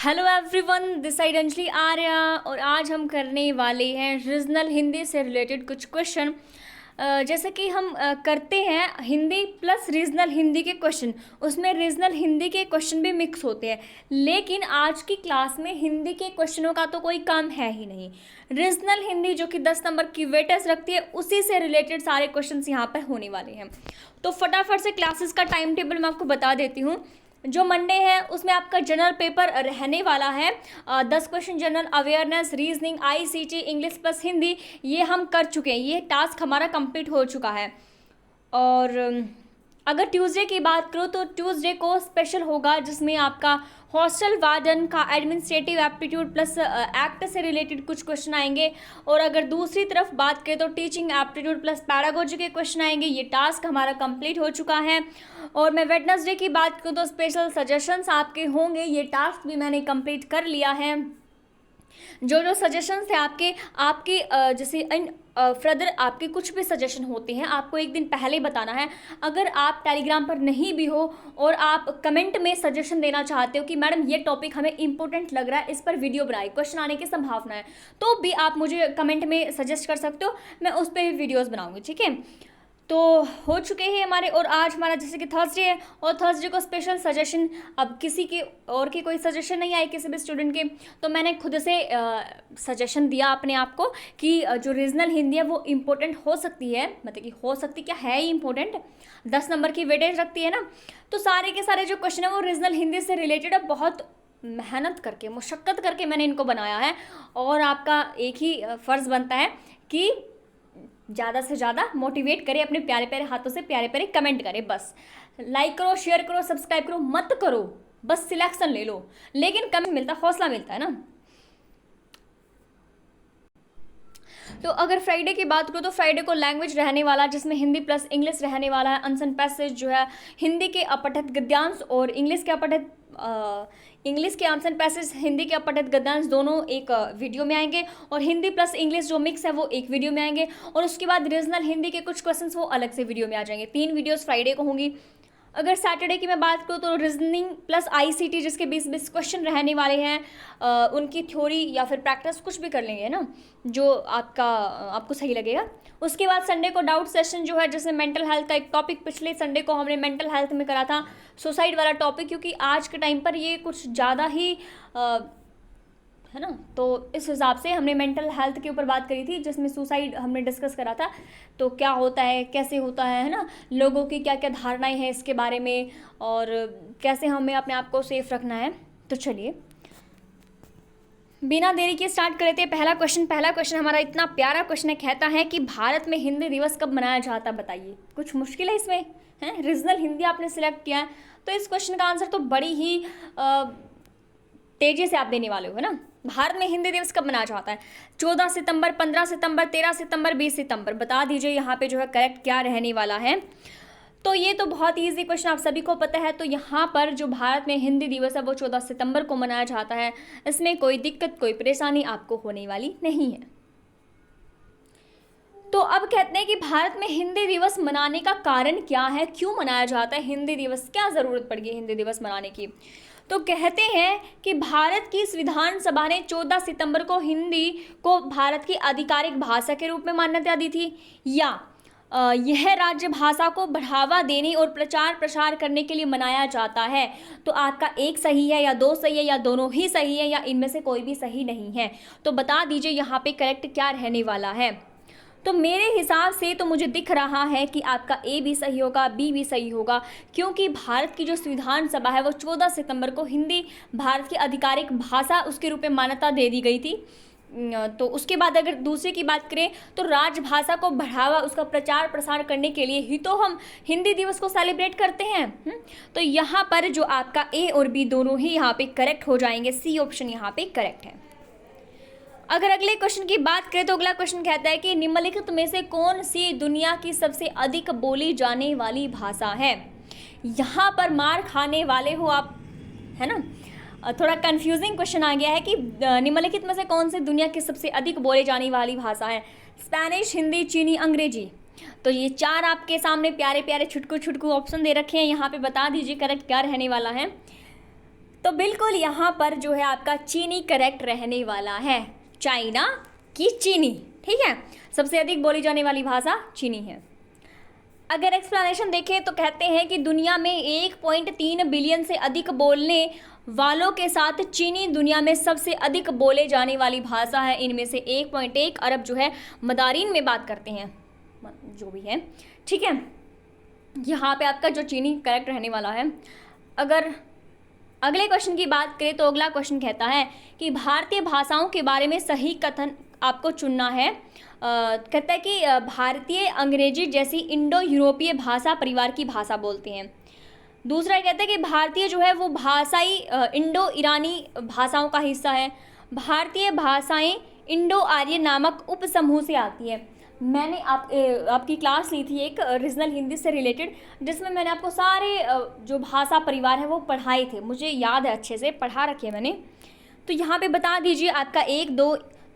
Hello everyone, this side Anjali Arya और आज हम करने वाले हैं रीजनल हिंदी से रिलेटेड कुछ क्वेश्चन। जैसे कि हम करते हैं हिंदी प्लस रीजनल हिंदी के क्वेश्चन, उसमें रीजनल हिंदी के क्वेश्चन भी मिक्स होते हैं। लेकिन आज की क्लास में हिंदी के क्वेश्चनों का तो कोई काम है ही नहीं। रीजनल हिंदी जो कि 10 नंबर की वेटेज रखती है, उसी से रिलेटेड सारे क्वेश्चंस यहाँ पर होने वाले हैं। तो फटाफट से क्लासेस का टाइम टेबल मैं आपको बता देती हूँ। जो मंडे है उसमें आपका जनरल पेपर रहने वाला है। 10 question general awareness, reasoning, ICT, English plus Hindi, ये हम कर चुके हैं। ये टास्क हमारा कंप्लीट हो चुका है। और अगर ट्यूसडे की बात करूँ तो ट्यूसडे को स्पेशल होगा, जिसमें आपका हॉस्टल वार्डन का एडमिनिस्ट्रेटिव एप्टीट्यूड प्लस एक्ट से रिलेटेड कुछ क्वेश्चन आएंगे। और अगर दूसरी तरफ बात करें तो टीचिंग एप्टीट्यूड प्लस पैरागोजी के क्वेश्चन आएंगे। ये टास्क हमारा कंप्लीट हो चुका है। और मैं वेडनेसडे की बात करूँ तो स्पेशल सजेशंस आपके होंगे। ये टास्क भी मैंने कंप्लीट कर लिया है। जो सजेशंस थे आपके जैसे इन फर्दर आपके कुछ भी सजेशन होते हैं, आपको एक दिन पहले ही बताना है। अगर आप टेलीग्राम पर नहीं भी हो और आप कमेंट में सजेशन देना चाहते हो कि मैडम ये टॉपिक हमें इंपॉर्टेंट लग रहा है, इस पर वीडियो बनाए, क्वेश्चन आने की संभावना है, तो भी आप मुझे कमेंट में सजेस्ट कर सकते हो। मैं उस पर भी वीडियोज़ बनाऊँगी, ठीक है। तो हो चुके हैं हमारे। और आज हमारा जैसे कि थर्सडे है और थर्सडे को स्पेशल सजेशन, अब किसी के और की कोई सजेशन नहीं आई किसी भी स्टूडेंट के, तो मैंने खुद से सजेशन दिया अपने आप को कि जो रीजनल हिंदी है वो इम्पोर्टेंट हो सकती है। मतलब कि हो सकती क्या है ही इम्पोर्टेंट, 10 नंबर की वेटेज रखती है ना। तो सारे के सारे जो क्वेश्चन है वो रीजनल हिंदी से रिलेटेड है। बहुत मेहनत करके, मुशक्क़त करके मैंने इनको बनाया है। और आपका एक ही फ़र्ज़ बनता है कि ज़्यादा से ज़्यादा मोटिवेट करें, अपने प्यारे प्यारे हाथों से प्यारे प्यारे कमेंट करें। बस लाइक करो, शेयर करो, सब्सक्राइब करो, मत करो, बस सिलेक्शन ले लो, लेकिन कमेंट मिलता, हौसला मिलता है ना। तो अगर फ्राइडे की बात करूँ तो फ्राइडे को लैंग्वेज रहने वाला, जिसमें हिंदी प्लस इंग्लिश रहने वाला है। अनसन पैसेज जो है हिंदी के अपठित गद्यांश और इंग्लिश के अनसन पैसेज, हिंदी के अपठित गद्यांश दोनों एक वीडियो में आएंगे। और हिंदी प्लस इंग्लिश जो मिक्स है वो एक वीडियो में आएंगे। और उसके बाद रीजनल हिंदी के कुछ क्वेश्चंस वो अलग से वीडियो में आ जाएंगे। 3 वीडियोस फ्राइडे को होंगी। अगर सैटरडे की मैं बात करूँ तो रीजनिंग प्लस आईसीटी, जिसके 20 क्वेश्चन रहने वाले हैं, उनकी थ्योरी या फिर प्रैक्टिस कुछ भी कर लेंगे ना, जो आपको सही लगेगा। उसके बाद संडे को डाउट सेशन जो है, जैसे मेंटल हेल्थ का एक टॉपिक, पिछले संडे को हमने मेंटल हेल्थ में करा था सुसाइड वाला टॉपिक, क्योंकि आज के टाइम पर ये कुछ ज़्यादा ही है ना। तो इस हिसाब से हमने मेंटल हेल्थ के ऊपर बात करी थी, जिसमें सुसाइड हमने डिस्कस करा था। तो क्या होता है, कैसे होता है ना, लोगों की क्या क्या धारणाएं हैं इसके बारे में, और कैसे हमें अपने आप को सेफ रखना है। तो चलिए बिना देरी के स्टार्ट कर लेते हैं। पहला क्वेश्चन हमारा इतना प्यारा क्वेश्चन है, कहता है कि भारत में हिंदी दिवस कब मनाया जाता है, बताइए। कुछ मुश्किल है इसमें, है रीजनल हिंदी आपने सिलेक्ट किया है, तो इस क्वेश्चन का आंसर तो बड़ी ही तेजी से आप देने वाले हो, है ना। भारत में हिंदी दिवस कब मनाया जाता है? 14 सितंबर, 15 सितंबर, 13 सितंबर, 20 सितंबर। बता दीजिए यहाँ पे जो है करेक्ट क्या रहने वाला है। तो ये तो बहुत ईजी क्वेश्चन, आप सभी को पता है। तो यहाँ पर जो भारत में हिंदी दिवस है वो 14 सितंबर को मनाया जाता है। इसमें कोई दिक्कत, कोई परेशानी आपको होने वाली नहीं है। तो अब कहते हैं कि भारत में हिंदी दिवस मनाने का कारण क्या है, क्यों मनाया जाता है हिंदी दिवस, क्या ज़रूरत पड़ गई हिंदी दिवस मनाने की। तो कहते हैं कि भारत की संविधान सभा ने 14 सितंबर को हिंदी को भारत की आधिकारिक भाषा के रूप में मान्यता दी थी, या यह राज्य भाषा को बढ़ावा देने और प्रचार प्रसार करने के लिए मनाया जाता है। तो आपका एक सही है, या 2 सही है, या दोनों ही सही है, या इनमें से कोई भी सही नहीं है। तो बता दीजिए यहाँ पे करेक्ट क्या रहने वाला है। तो मेरे हिसाब से तो मुझे दिख रहा है कि आपका ए भी सही होगा, बी भी सही होगा, क्योंकि भारत की जो संविधान सभा है वो 14 सितंबर को हिंदी भारत की आधिकारिक भाषा उसके रूप में मान्यता दे दी गई थी। तो उसके बाद अगर दूसरे की बात करें तो राजभाषा को बढ़ावा, उसका प्रचार प्रसार करने के लिए ही तो हम हिंदी दिवस को सेलिब्रेट करते हैं। तो यहाँ पर जो आपका ए और बी दोनों ही यहाँ पे करेक्ट हो जाएंगे। सी ऑप्शन यहाँ पे करेक्ट है। अगर अगले क्वेश्चन की बात करें तो अगला क्वेश्चन कहता है कि निम्नलिखित में से कौन सी दुनिया की सबसे अधिक बोली जाने वाली भाषा है। यहाँ पर मार खाने वाले हो आप, है ना। थोड़ा कंफ्यूजिंग क्वेश्चन आ गया है कि निम्नलिखित में से कौन सी दुनिया की सबसे अधिक बोले जाने वाली भाषा है। स्पेनिश, हिंदी, चीनी, अंग्रेजी। तो ये 4 आपके सामने प्यारे प्यारे छुटकू छुटकू ऑप्शन दे रखे हैं। यहाँ पे बता दीजिए करेक्ट क्या रहने वाला है। तो बिल्कुल यहाँ पर जो है आपका चीनी करेक्ट रहने वाला है, चाइना की चीनी। ठीक है, सबसे अधिक बोली जाने वाली भाषा चीनी है। अगर एक्सप्लेनेशन देखें तो कहते हैं कि दुनिया में 1.3 बिलियन से अधिक बोलने वालों के साथ चीनी दुनिया में सबसे अधिक बोले जाने वाली भाषा है। इनमें से 1.1 अरब जो है मदारिन में बात करते हैं, जो भी है। ठीक है, यहाँ पे आपका जो चीनी करेक्ट रहने वाला है। अगर अगले क्वेश्चन की बात करें तो अगला क्वेश्चन कहता है कि भारतीय भाषाओं के बारे में सही कथन आपको चुनना है। कहता है कि भारतीय अंग्रेजी जैसी इंडो यूरोपीय भाषा परिवार की भाषा बोलते हैं। दूसरा कहता है कि भारतीय जो है वो भाषाई इंडो ईरानी भाषाओं का हिस्सा है। भारतीय भाषाएं इंडो आर्यन नामक उपसमूह से आती है। मैंने आपकी क्लास ली थी एक रीजनल हिंदी से रिलेटेड, जिसमें मैंने आपको सारे जो भाषा परिवार हैं वो पढ़ाए थे, मुझे याद है, अच्छे से पढ़ा रखे हैं मैंने। तो यहाँ पे बता दीजिए आपका 1,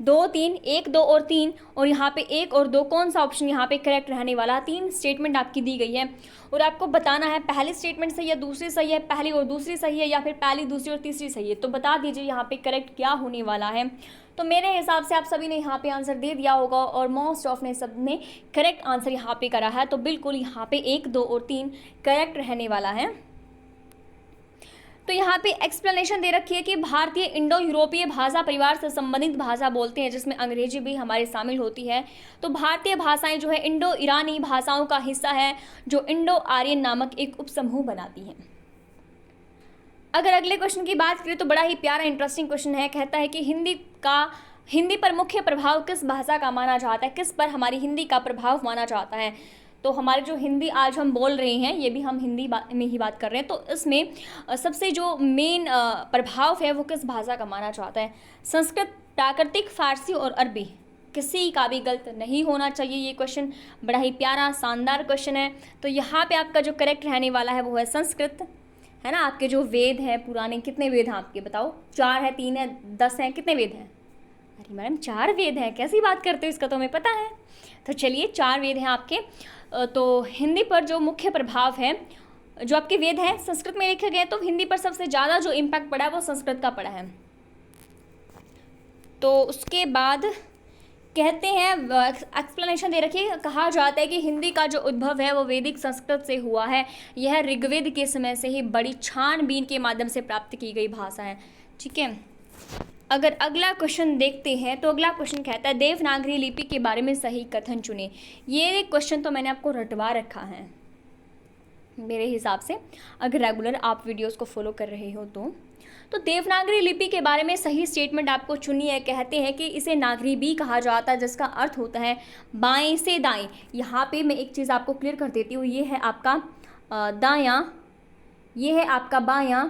2, 3, 1, 2 और 3, और यहाँ पे 1 और 2 कौन सा ऑप्शन यहाँ पे करेक्ट रहने वाला। 3 स्टेटमेंट आपकी दी गई है और आपको बताना है पहली स्टेटमेंट सही है, दूसरी सही है, पहली और दूसरी सही है, या फिर पहली, दूसरी और तीसरी सही है। तो बता दीजिए यहाँ पे करेक्ट क्या होने वाला है। तो मेरे हिसाब से आप सभी ने यहाँ पे आंसर दे दिया होगा और मोस्ट ऑफ ने सब ने करेक्ट आंसर यहाँ पे करा है। तो बिल्कुल यहाँ पे 1, 2 और 3 करेक्ट रहने वाला है। तो यहाँ पे एक्सप्लेनेशन दे रखी है कि भारतीय इंडो यूरोपीय भाषा परिवार से संबंधित भाषा बोलते हैं, जिसमें अंग्रेजी भी हमारी शामिल होती है। तो भारतीय भाषाएं जो है इंडो ईरानी भाषाओं का हिस्सा है, जो इंडो आर्यन नामक एक उपसमूह बनाती हैं। अगर अगले क्वेश्चन की बात करें तो बड़ा ही प्यारा इंटरेस्टिंग क्वेश्चन है। कहता है कि हिंदी पर मुख्य प्रभाव किस भाषा का माना जाता है, किस पर हमारी हिंदी का प्रभाव माना जाता है। तो हमारे जो हिंदी आज हम बोल रहे हैं, ये भी हम हिंदी में ही बात कर रहे हैं। तो इसमें सबसे जो मेन प्रभाव है वो किस भाषा का माना जाता है। संस्कृत, प्राकृतिक, फारसी और अरबी, किसी का भी गलत नहीं होना चाहिए। ये क्वेश्चन बड़ा ही प्यारा शानदार क्वेश्चन है। तो यहाँ पे आपका जो करेक्ट रहने वाला है वो है संस्कृत, है ना। आपके जो वेद हैं पुराने, कितने वेद हैं आपके बताओ? 4 है, 3 है, 10 हैं, कितने वेद हैं? अरे मैडम 4 वेद हैं, कैसी बात करते हो, इसका तो हमें पता है। तो चलिए 4 वेद हैं आपके। तो हिंदी पर जो मुख्य प्रभाव है, जो आपके वेद हैं संस्कृत में लिखे गए, तो हिंदी पर सबसे ज़्यादा जो इम्पैक्ट पड़ा है वो संस्कृत का पड़ा है। तो उसके बाद कहते हैं, एक्सप्लेनेशन दे रखी है, कहा जाता है कि हिंदी का जो उद्भव है वो वैदिक संस्कृत से हुआ है। यह ऋग्वेद के समय से ही बड़ी छानबीन के माध्यम से प्राप्त की गई भाषा है। ठीक है, अगर अगला क्वेश्चन देखते हैं तो अगला क्वेश्चन कहता है देवनागरी लिपि के बारे में सही कथन चुने। ये क्वेश्चन तो मैंने आपको रटवा रखा है मेरे हिसाब से, अगर रेगुलर आप वीडियोस को फॉलो कर रहे हो तो देवनागरी लिपि के बारे में सही स्टेटमेंट आपको चुनी है। कहते हैं कि इसे नागरी भी कहा जाता है, जिसका अर्थ होता है बाएं से दाएं। यहाँ पे मैं एक चीज़ आपको क्लियर कर देती हूँ, ये है आपका दायां, ये है आपका बायां,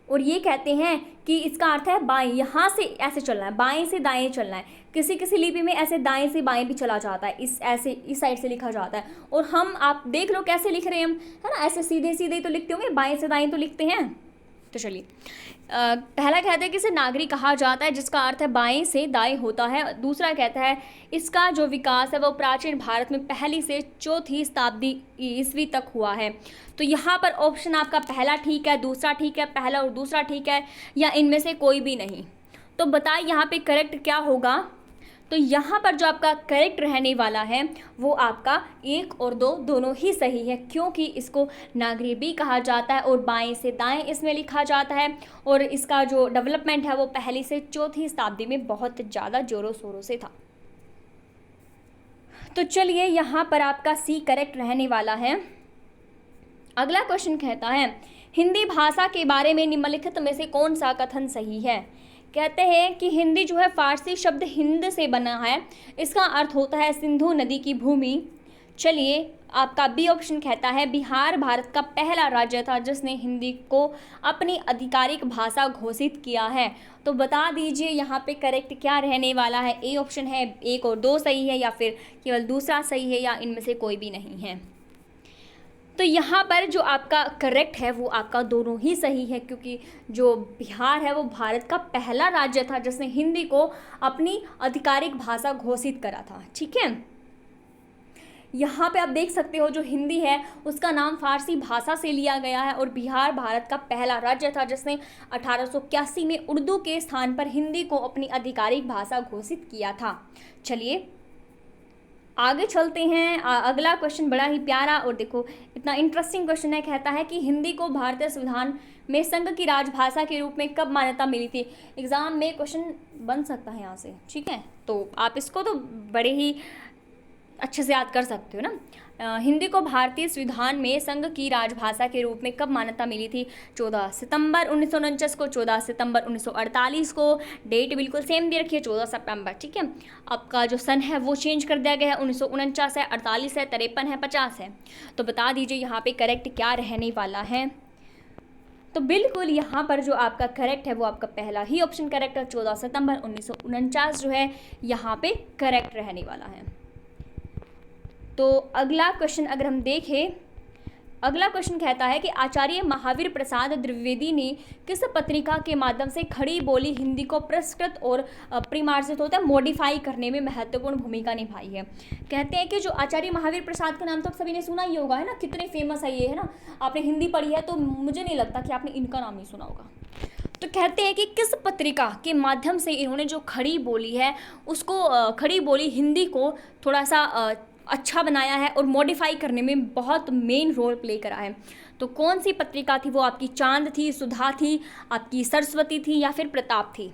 और ये कहते हैं कि इसका अर्थ है बाएं, यहाँ से ऐसे चलना है, बाएं से दाएं चलना है। किसी किसी लिपि में ऐसे दाएं से बाएं भी चला जाता है, इस साइड से लिखा जाता है। और हम, आप देख लो कैसे लिख रहे हैं हम, है ना, ऐसे सीधे सीधे तो लिखते होंगे, बाएं से दाएं तो लिखते हैं। तो चलिए, पहला कहता है कि इसे नागरी कहा जाता है, जिसका अर्थ है बाएं से दाएं होता है। दूसरा कहता है इसका जो विकास है वो प्राचीन भारत में पहली से 4वीं शताब्दी ईस्वी तक हुआ है। तो यहाँ पर ऑप्शन आपका पहला ठीक है, दूसरा ठीक है, पहला और दूसरा ठीक है, या इनमें से कोई भी नहीं। तो बताइए यहाँ पे करेक्ट क्या होगा। तो यहाँ पर जो आपका करेक्ट रहने वाला है वो आपका 1 और 2 दोनों ही सही है, क्योंकि इसको नागरी भी कहा जाता है और बाएं से दाएं इसमें लिखा जाता है। और इसका जो डेवलपमेंट है वो पहली से 4वीं शताब्दी में बहुत ज़्यादा जोरों शोरों से था। तो चलिए, यहाँ पर आपका सी करेक्ट रहने वाला है। अगला क्वेश्चन कहता है हिंदी भाषा के बारे में निम्नलिखित में से कौन सा कथन सही है। कहते हैं कि हिंदी जो है फारसी शब्द हिंद से बना है, इसका अर्थ होता है सिंधु नदी की भूमि। चलिए, आपका बी ऑप्शन कहता है बिहार भारत का पहला राज्य था जिसने हिंदी को अपनी आधिकारिक भाषा घोषित किया है। तो बता दीजिए यहाँ पे करेक्ट क्या रहने वाला है। ए ऑप्शन है 1 और 2 सही है, या फिर केवल दूसरा सही है, या इनमें से कोई भी नहीं है। तो यहाँ पर जो आपका करेक्ट है वो आपका दोनों ही सही है, क्योंकि जो बिहार है वो भारत का पहला राज्य था जिसने हिंदी को अपनी आधिकारिक भाषा घोषित करा था। ठीक है, यहाँ पे आप देख सकते हो जो हिंदी है उसका नाम फारसी भाषा से लिया गया है और बिहार भारत का पहला राज्य था जिसने 1881 में उर्दू के स्थान पर हिंदी को अपनी आधिकारिक भाषा घोषित किया था। चलिए आगे चलते हैं। अगला क्वेश्चन बड़ा ही प्यारा और देखो इतना इंटरेस्टिंग क्वेश्चन है। कहता है कि हिंदी को भारतीय संविधान में संघ की राजभाषा के रूप में कब मान्यता मिली थी। एग्जाम में क्वेश्चन बन सकता है यहाँ से, ठीक है, तो आप इसको तो बड़े ही अच्छे से याद कर सकते हो ना। हिंदी को भारतीय संविधान में संघ की राजभाषा के रूप में कब मान्यता मिली थी। 14 सितंबर 1949 को, 14 सितंबर 1948 को, डेट बिल्कुल सेम दे रखी है 14 सितंबर, ठीक है। आपका जो सन है वो चेंज कर दिया गया है, 1949 है, 48 है, 53 है, 50 है। तो बता दीजिए यहाँ पे करेक्ट क्या रहने वाला है। तो बिल्कुल यहाँ पर जो आपका करेक्ट है वो आपका पहला ही ऑप्शन करेक्ट है, 14 सितंबर 1949 जो है यहाँ पे करेक्ट रहने वाला है। तो अगला क्वेश्चन अगर हम देखें, अगला क्वेश्चन कहता है कि आचार्य महावीर प्रसाद द्विवेदी ने किस पत्रिका के माध्यम से खड़ी बोली हिंदी को परिष्कृत और परिमार्जित होता है मॉडिफाई करने में महत्वपूर्ण भूमिका निभाई है। कहते हैं कि जो आचार्य महावीर प्रसाद का नाम तो आप सभी ने सुना ही होगा, है ना, कितने फेमस है ये, है ना। आपने हिंदी पढ़ी है तो मुझे नहीं लगता कि आपने इनका नाम नहीं सुना होगा। तो कहते हैं कि किस पत्रिका के माध्यम से इन्होंने जो खड़ी बोली है उसको खड़ी बोली हिंदी को थोड़ा सा अच्छा बनाया है और मॉडिफाई करने में बहुत मेन रोल प्ले करा है। तो कौन सी पत्रिका थी वो आपकी चांद थी, सुधा थी, आपकी सरस्वती थी या फिर प्रताप थी।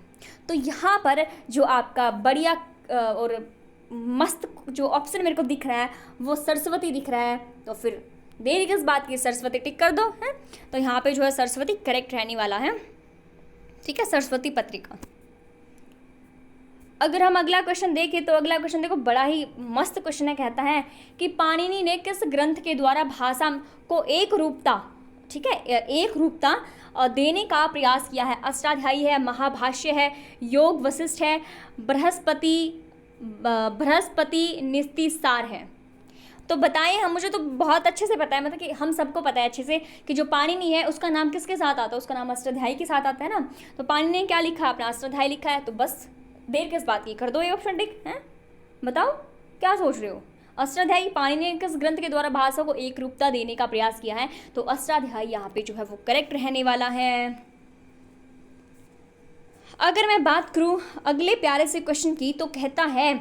तो यहाँ पर जो आपका बढ़िया और मस्त जो ऑप्शन मेरे को दिख रहा है वो सरस्वती दिख रहा है। तो फिर देरी किस बात की, सरस्वती टिक कर दो, है। तो यहाँ पे जो है सरस्वती करेक्ट रहने वाला है, ठीक है, सरस्वती पत्रिका। अगर हम अगला क्वेश्चन देखें तो अगला क्वेश्चन देखो बड़ा ही मस्त क्वेश्चन है। कहता है कि पाणिनि ने किस ग्रंथ के द्वारा भाषा को एक रूपता, ठीक है, एक रूपता देने का प्रयास किया है। अष्टाध्यायी है, महाभाष्य है, योग वशिष्ठ है, बृहस्पति निस्तिसार है। तो बताएं हम, मुझे तो बहुत अच्छे से पता है, मतलब कि हम सबको पता है अच्छे से कि जो पाणिनि है उसका नाम किसके साथ आता है, उसका नाम अष्टाध्यायी के साथ आता है ना। तो पाणिनि ने क्या लिखा, अपना अष्टाध्यायी लिखा है। तो बस देर किस बात की, कर दो ये ऑप्शन टिक, है। बताओ क्या सोच रहे हो। अष्टाध्यायी पाणिनि ने किस ग्रंथ के द्वारा भाषा को एक रूपता देने का प्रयास किया है। तो अष्टाध्यायी यहाँ पे जो है वो करेक्ट रहने वाला है। अगर मैं बात करूँ अगले प्यारे से क्वेश्चन की तो कहता है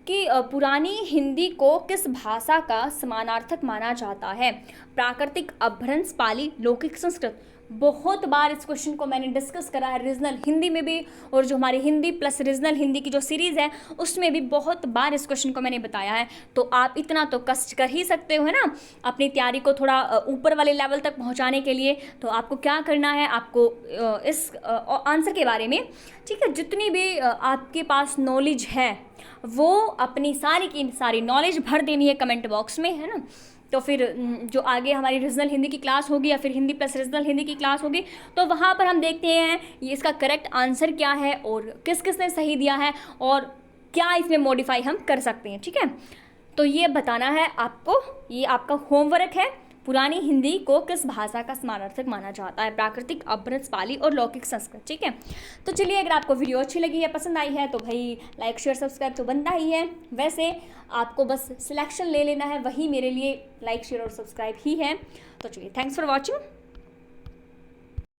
कि पुरानी हिंदी को किस भाषा का समानार्थक माना जाता है। प्राकृतिक, अपभ्रंश, पाली, लौकिक, संस्कृत। बहुत बार इस क्वेश्चन को मैंने डिस्कस करा है रीजनल हिंदी में भी, और जो हमारी हिंदी प्लस रीजनल हिंदी की जो सीरीज़ है उसमें भी बहुत बार इस क्वेश्चन को मैंने बताया है। तो आप इतना तो कष्ट कर ही सकते हो, है ना, अपनी तैयारी को थोड़ा ऊपर वाले लेवल तक पहुंचाने के लिए। तो आपको क्या करना है, आपको इस आंसर के बारे में, ठीक है, जितनी भी आपके पास नॉलेज है वो अपनी सारी की सारी नॉलेज भर देनी है कमेंट बॉक्स में, है ना। तो फिर जो आगे हमारी रीजनल हिंदी की क्लास होगी या फिर हिंदी प्लस रीजनल हिंदी की क्लास होगी तो वहाँ पर हम देखते हैं ये इसका करेक्ट आंसर क्या है और किस किस ने सही दिया है और क्या इसमें मॉडिफाई हम कर सकते हैं, ठीक है। तो ये बताना है आपको, ये आपका होमवर्क है। पुरानी हिंदी को किस भाषा का समानार्थक माना जाता है। प्राकृतिक, अपभ्रंश, पाली और लौकिक, संस्कृत, ठीक है। तो चलिए अगर आपको वीडियो अच्छी लगी है, पसंद आई है, तो भाई लाइक शेयर सब्सक्राइब तो बनता ही है। वैसे आपको बस सिलेक्शन ले लेना है, वही मेरे लिए लाइक शेयर और सब्सक्राइब ही है। तो चलिए, थैंक्स फॉर वॉचिंग।